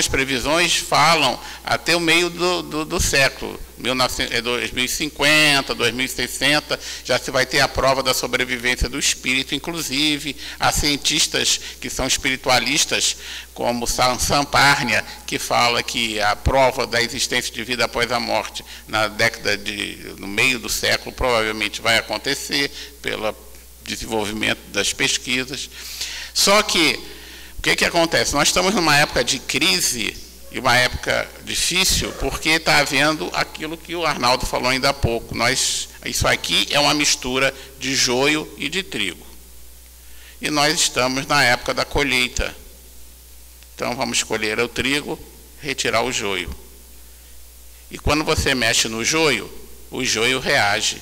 previsões falam até o meio do século, 2050, 2060, já se vai ter a prova da sobrevivência do espírito. Inclusive, há cientistas que são espiritualistas, como Sam Parnia, que fala que a prova da existência de vida após a morte, no meio do século, provavelmente vai acontecer pelo desenvolvimento das pesquisas. Só que o que acontece? Nós estamos numa época de crise e uma época difícil, porque está havendo aquilo que o Arnaldo falou ainda há pouco. Isso aqui é uma mistura de joio e de trigo. E nós estamos na época da colheita. Então vamos colher o trigo, retirar o joio. E quando você mexe no joio, o joio reage,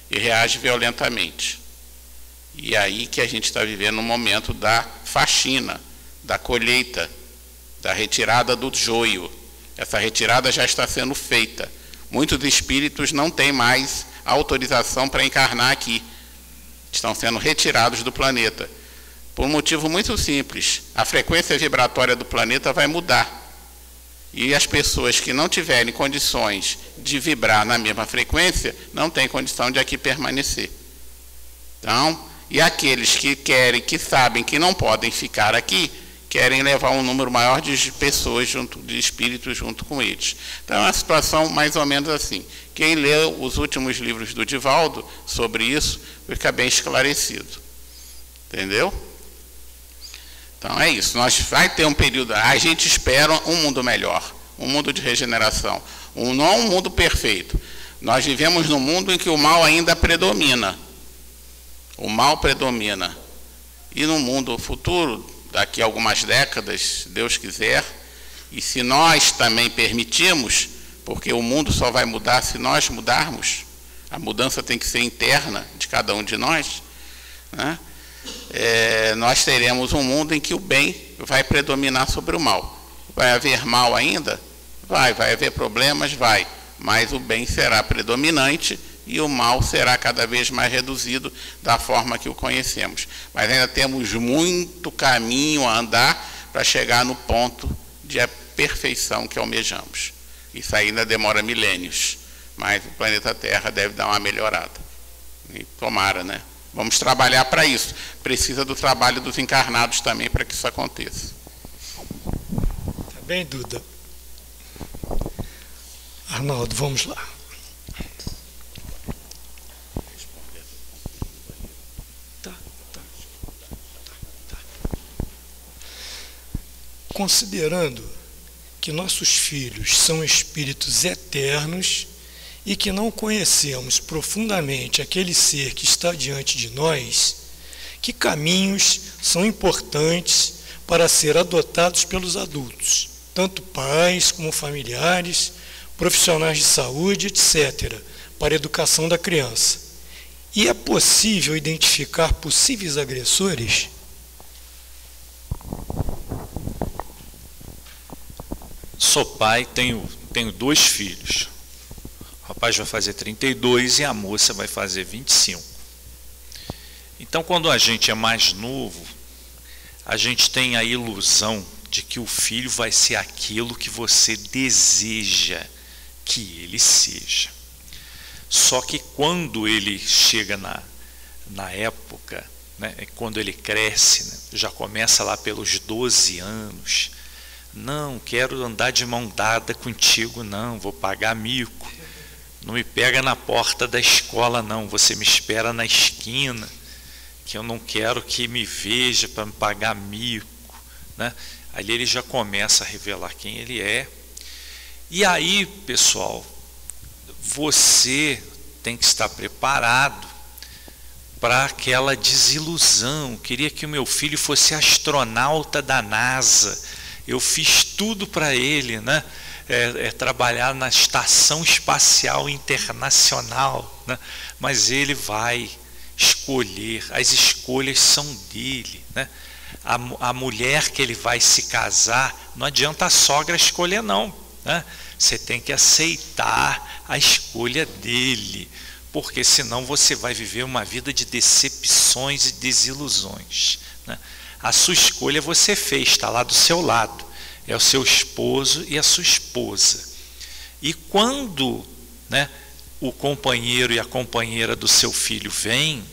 e reage violentamente. E é aí que a gente está vivendo um momento da faxina, da colheita, da retirada do joio. Essa retirada já está sendo feita. Muitos espíritos não têm mais autorização para encarnar aqui. Estão sendo retirados do planeta. Por um motivo muito simples. A frequência vibratória do planeta vai mudar. E as pessoas que não tiverem condições de vibrar na mesma frequência, não têm condição de aqui permanecer. Então, e aqueles que querem, que sabem que não podem ficar aqui, querem levar um número maior de pessoas, de espíritos junto com eles. Então, é uma situação mais ou menos assim. Quem leu os últimos livros do Divaldo sobre isso, fica bem esclarecido. Entendeu? Então, é isso. Nós vai ter um período, a gente espera um mundo melhor, um mundo de regeneração. Não um mundo perfeito. Nós vivemos num mundo em que o mal ainda predomina. O mal predomina. E no mundo futuro, daqui a algumas décadas, se Deus quiser, e se nós também permitirmos, porque o mundo só vai mudar se nós mudarmos, a mudança tem que ser interna de cada um de nós, né? Nós teremos um mundo em que o bem vai predominar sobre o mal. Vai haver mal ainda? Vai haver problemas? Vai, mas o bem será predominante e o mal será cada vez mais reduzido da forma que o conhecemos. Mas ainda temos muito caminho a andar para chegar no ponto de perfeição que almejamos. Isso ainda demora milênios, mas o planeta Terra deve dar uma melhorada. E tomara, né? Vamos trabalhar para isso. Precisa do trabalho dos encarnados também para que isso aconteça. Tá bem, Duda? Arnaldo, vamos lá. considerando que nossos filhos são espíritos eternos e que não conhecemos profundamente aquele ser que está diante de nós, que caminhos são importantes para ser adotados pelos adultos, tanto pais como familiares, profissionais de saúde, etc., para a educação da criança. E é possível identificar possíveis agressores? Sou pai, tenho 2 filhos. O rapaz vai fazer 32 e a moça vai fazer 25. Então, quando a gente é mais novo, a gente tem a ilusão de que o filho vai ser aquilo que você deseja que ele seja. Só que quando ele chega na época, né, quando ele cresce, né, já começa lá pelos 12 anos, não, quero andar de mão dada contigo, não, vou pagar mico. Não me pega na porta da escola, não, você me espera na esquina, que eu não quero que me veja para me pagar mico, né? Ali ele já começa a revelar quem ele é. E aí, pessoal, você tem que estar preparado para aquela desilusão. Eu queria que o meu filho fosse astronauta da NASA. Eu fiz tudo para ele, né? Trabalhar na Estação Espacial Internacional, né? Mas ele vai escolher, as escolhas são dele, né? A mulher que ele vai se casar, não adianta a sogra escolher, não, né? Você tem que aceitar a escolha dele, porque senão você vai viver uma vida de decepções e desilusões, né? A sua escolha você fez, está lá do seu lado, é o seu esposo e a sua esposa. E quando, né, o companheiro e a companheira do seu filho vêm,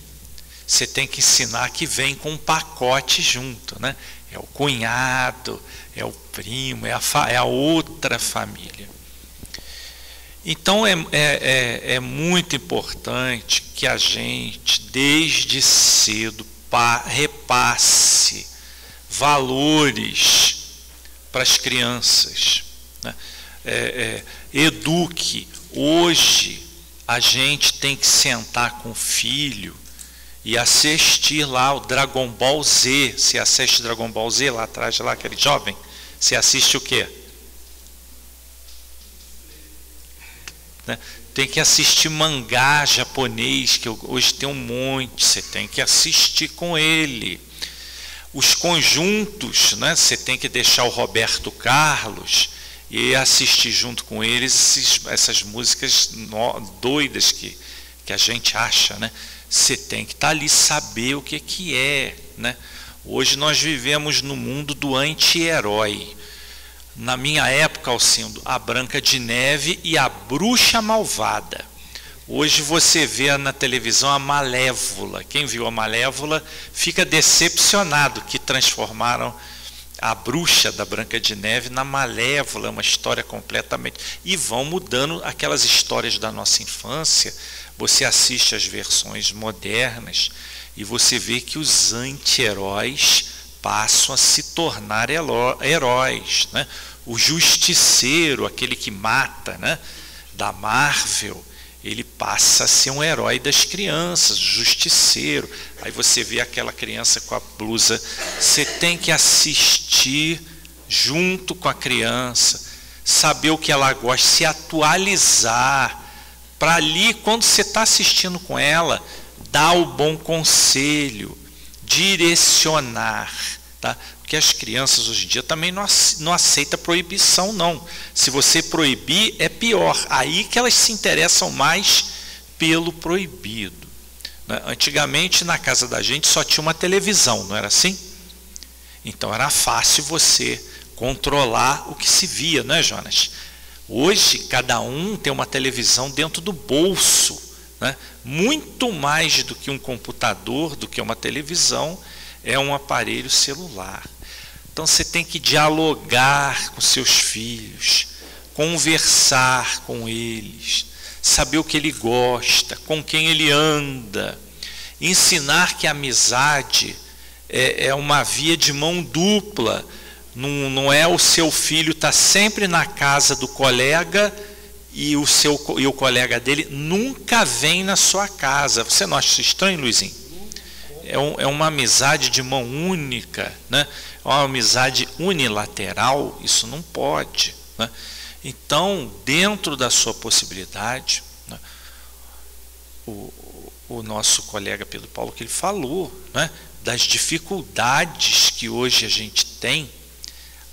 você tem que ensinar que vem com um pacote junto, né? É o cunhado, é o primo, é a outra família. Então é muito importante que a gente, desde cedo, repasse valores para as crianças, né? Eduque. Hoje a gente tem que sentar com o filho e assistir lá o Dragon Ball Z. Você assiste Dragon Ball Z lá atrás, lá, aquele jovem? Você assiste o quê? Né? Tem que assistir mangá japonês, que hoje tem um monte, você tem que assistir com ele. Os conjuntos, né? Você tem que deixar o Roberto Carlos e assistir junto com eles essas músicas doidas que a gente acha, né? Você tem que estar ali, saber o que é, né? Hoje nós vivemos no mundo do anti-herói. Na minha época, Alcindo, a Branca de Neve e a Bruxa Malvada. Hoje você vê na televisão a Malévola. Quem viu a Malévola fica decepcionado que transformaram a bruxa da Branca de Neve na Malévola, é uma história completamente... E vão mudando aquelas histórias da nossa infância. Você assiste as versões modernas e você vê que os anti-heróis passam a se tornar heróis, né? O Justiceiro, aquele que mata, né, da Marvel, ele passa a ser um herói das crianças, o Justiceiro. Aí você vê aquela criança com a blusa. Você tem que assistir junto com a criança, saber o que ela gosta, se atualizar, para ali, quando você está assistindo com ela, dar o bom conselho, direcionar, tá? Porque as crianças hoje em dia também não aceitam proibição, não. Se você proibir, é pior. Aí que elas se interessam mais pelo proibido, né? Antigamente, na casa da gente, só tinha uma televisão, não era assim? Então, era fácil você controlar o que se via, não é, Jonas? Hoje, cada um tem uma televisão dentro do bolso, né? Muito mais do que um computador, do que uma televisão, é um aparelho celular. Então você tem que dialogar com seus filhos, conversar com eles, saber o que ele gosta, com quem ele anda, ensinar que a amizade é uma via de mão dupla. Não é o seu filho estar sempre na casa do colega e o colega dele nunca vem na sua casa. Você não acha isso estranho, Luizinho? É uma amizade de mão única, né? É uma amizade unilateral, isso não pode, né? Então, dentro da sua possibilidade, né, o nosso colega Pedro Paulo, que ele falou, né, das dificuldades que hoje a gente tem,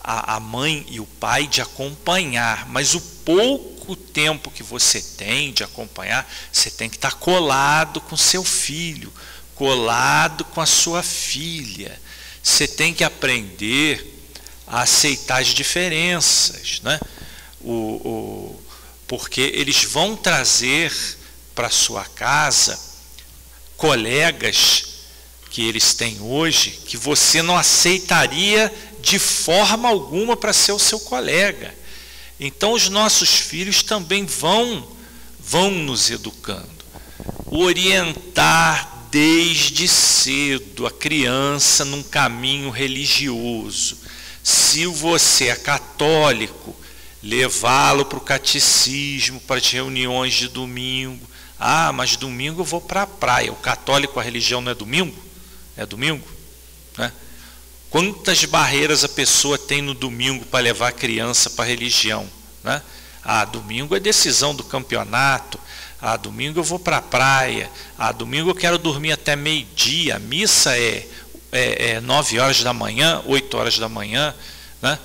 a mãe e o pai de acompanhar, mas o pouco tempo que você tem de acompanhar, você tem que estar colado com seu filho, colado com a sua filha. Você tem que aprender a aceitar as diferenças, né? Porque eles vão trazer para sua casa colegas que eles têm hoje que você não aceitaria de forma alguma para ser o seu colega. Então os nossos filhos também vão nos educando, orientar desde cedo a criança num caminho religioso. Se você é católico, levá-lo para o catecismo, para as reuniões de domingo. Ah, mas domingo eu vou para a praia. O católico, a religião não é domingo? É domingo, né? Quantas barreiras a pessoa tem no domingo para levar a criança para a religião, né? Ah, domingo é decisão do campeonato. Ah, domingo eu vou para a praia. Ah, domingo eu quero dormir até meio-dia. A missa é 9 horas da manhã, 8 horas da manhã, né?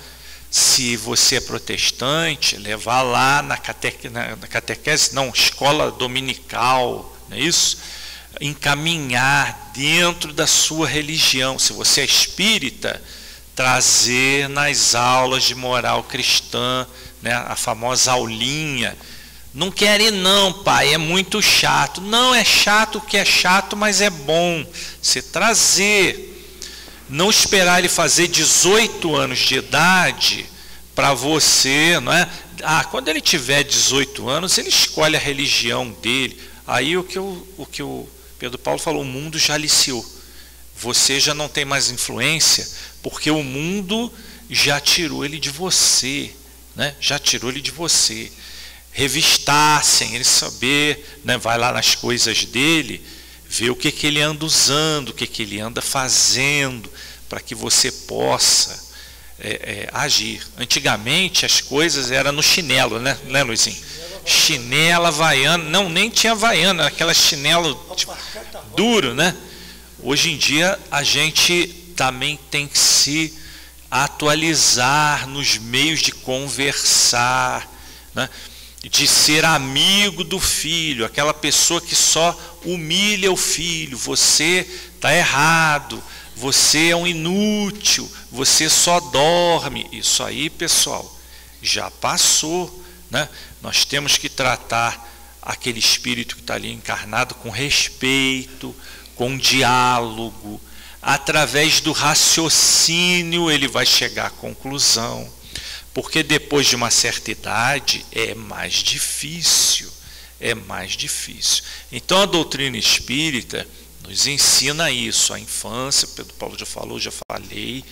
Se você é protestante, levar lá na catequese, não, escola dominical, não é isso? Encaminhar dentro da sua religião. Se você é espírita, trazer nas aulas de moral cristã, né, a famosa aulinha. Não quer ir não, pai, é muito chato. Não, é chato o que é chato, mas é bom. Você trazer. Não esperar ele fazer 18 anos de idade para você, não é? Ah, quando ele tiver 18 anos, ele escolhe a religião dele. Aí o que o Pedro Paulo falou, o mundo já aliciou. Você já não tem mais influência, porque o mundo já tirou ele de você, né? Já tirou ele de você. Revistar, sem ele saber, né? Vai lá nas coisas dele, ver o que ele anda usando, o que ele anda fazendo, para que você possa agir. Antigamente as coisas eram no chinelo, né, Luizinho? Chinela, havaiana, não, nem tinha havaiana, aquela chinelo tipo, duro, né? Hoje em dia a gente também tem que se atualizar nos meios de conversar, né? De ser amigo do filho, aquela pessoa que só humilha o filho. Você está errado, você é um inútil, você só dorme. Isso aí, pessoal, já passou, né? Nós temos que tratar aquele espírito que está ali encarnado com respeito, com diálogo. Através do raciocínio ele vai chegar à conclusão. Porque depois de uma certa idade é mais difícil, Então a doutrina espírita nos ensina isso. A infância, Pedro Paulo já falou, já falei,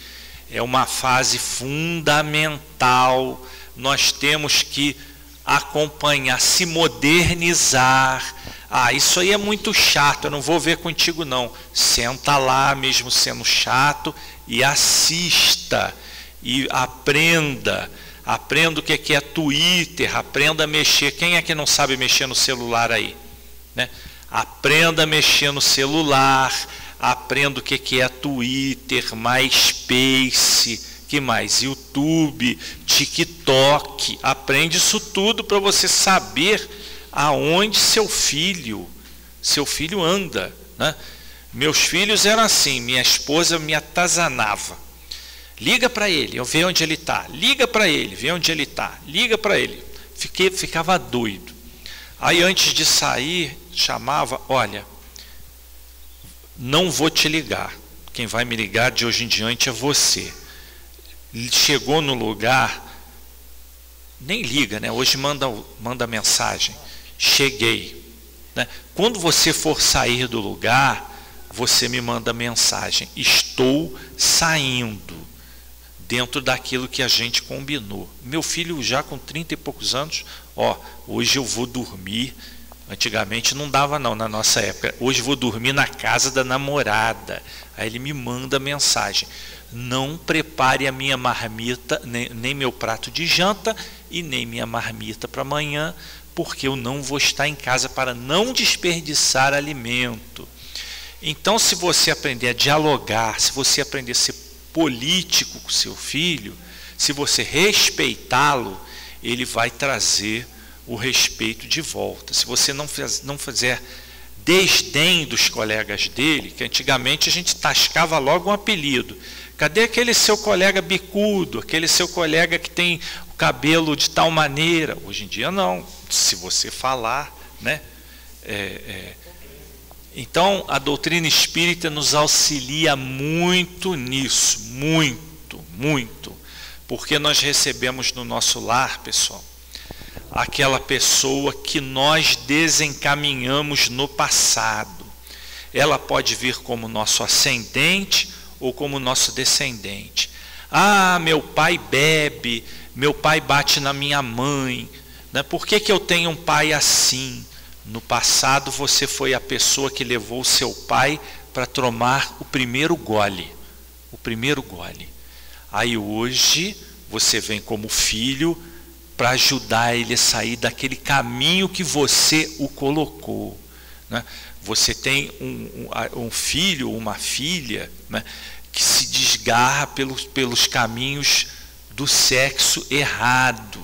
é uma fase fundamental. Nós temos que acompanhar, se modernizar. Ah, isso aí é muito chato, eu não vou ver contigo não. Senta lá, mesmo sendo chato, e assista. E aprenda o que é Twitter, aprenda a mexer. Quem é que não sabe mexer no celular aí, né? Aprenda a mexer no celular, aprenda o que é Twitter, MySpace, que mais? YouTube, TikTok. Aprende isso tudo para você saber aonde seu filho anda, né? Meus filhos eram assim, minha esposa me atazanava. Liga para ele, eu vejo onde ele está. Liga para ele, vê onde ele está. Liga para ele. Ficava doido. Aí antes de sair, chamava, olha, não vou te ligar. Quem vai me ligar de hoje em diante é você. Chegou no lugar, nem liga, né? Hoje manda mensagem. Cheguei, né? Quando você for sair do lugar, você me manda mensagem. Estou saindo. dentro daquilo que a gente combinou. Meu filho já com 30 e poucos anos, hoje eu vou dormir, antigamente não dava não, na nossa época, hoje vou dormir na casa da namorada. Aí ele me manda mensagem: não prepare a minha marmita, nem meu prato de janta e nem minha marmita para amanhã, porque eu não vou estar em casa para não desperdiçar alimento. Então, se você aprender a dialogar, se você aprender a ser político com seu filho, se você respeitá-lo, ele vai trazer o respeito de volta. Se você não fizer desdém dos colegas dele, que antigamente a gente tascava logo um apelido. Cadê aquele seu colega bicudo, aquele seu colega que tem o cabelo de tal maneira? Hoje em dia não, se você falar, né? Então, a doutrina espírita nos auxilia muito nisso, muito, porque nós recebemos no nosso lar, pessoal, aquela pessoa que nós desencaminhamos no passado. Ela pode vir como nosso ascendente ou como nosso descendente. Meu pai bebe, meu pai bate na minha mãe, né? Por que eu tenho um pai assim? No passado você foi a pessoa que levou o seu pai para tomar o primeiro gole. Aí hoje você vem como filho para ajudar ele a sair daquele caminho que você o colocou, né? Você tem um filho, uma filha, né, que se desgarra pelos caminhos do sexo errado.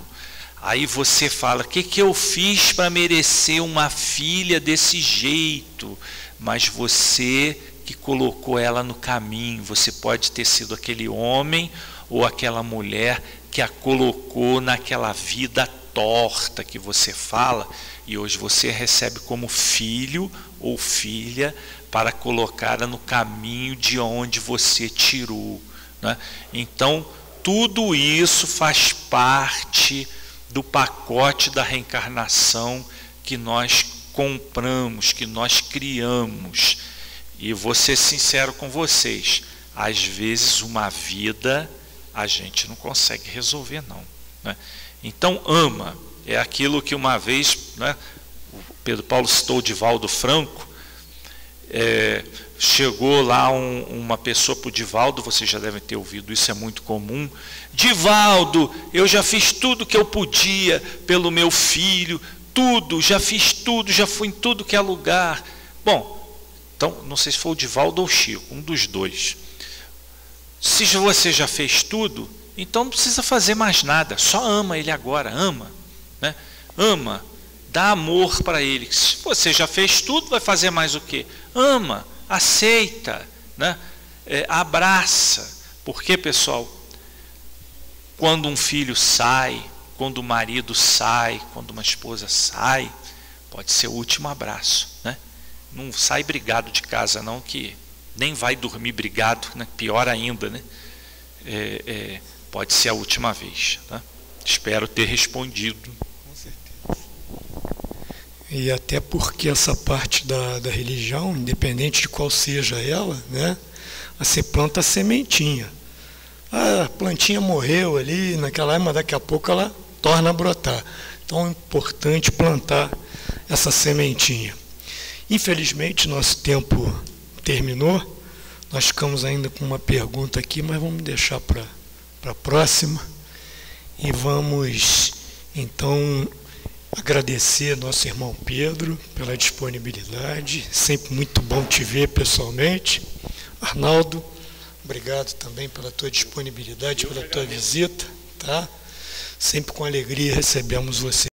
Aí você fala: o que eu fiz para merecer uma filha desse jeito? Mas você que colocou ela no caminho. Você pode ter sido aquele homem ou aquela mulher que a colocou naquela vida torta que você fala, e hoje você recebe como filho ou filha para colocá-la no caminho de onde você tirou, né? Então, tudo isso faz parte do pacote da reencarnação que nós compramos, que nós criamos. E vou ser sincero com vocês, às vezes uma vida a gente não consegue resolver não, né? Então, ama, é aquilo que uma vez, né, o Pedro Paulo citou o Divaldo Franco. Chegou lá uma pessoa para o Divaldo, vocês já devem ter ouvido, isso é muito comum: Divaldo, eu já fiz tudo que eu podia pelo meu filho, já fiz tudo, já fui em tudo que é lugar. Bom, então, não sei se foi o Divaldo ou o Chico, um dos dois. Se você já fez tudo, então não precisa fazer mais nada, só ama ele agora, ama, né? Ama, dá amor para ele. Se você já fez tudo, vai fazer mais o quê? Ama, aceita, né? Abraça. Porque, pessoal, quando um filho sai, quando o marido sai, quando uma esposa sai, pode ser o último abraço, né? Não sai brigado de casa não, que nem vai dormir brigado, né? Pior ainda, né? Pode ser a última vez, tá? Espero ter respondido. Com certeza. E até porque essa parte da religião, independente de qual seja ela, né, você planta a sementinha. A plantinha morreu ali naquela época, mas daqui a pouco ela torna a brotar. Então é importante plantar essa sementinha. Infelizmente, nosso tempo terminou. Nós ficamos ainda com uma pergunta aqui, mas vamos deixar para a próxima. E vamos, então, agradecer nosso irmão Pedro pela disponibilidade. Sempre muito bom te ver pessoalmente. Arnaldo, obrigado também pela tua disponibilidade, pela tua visita, tá? Sempre com alegria recebemos você.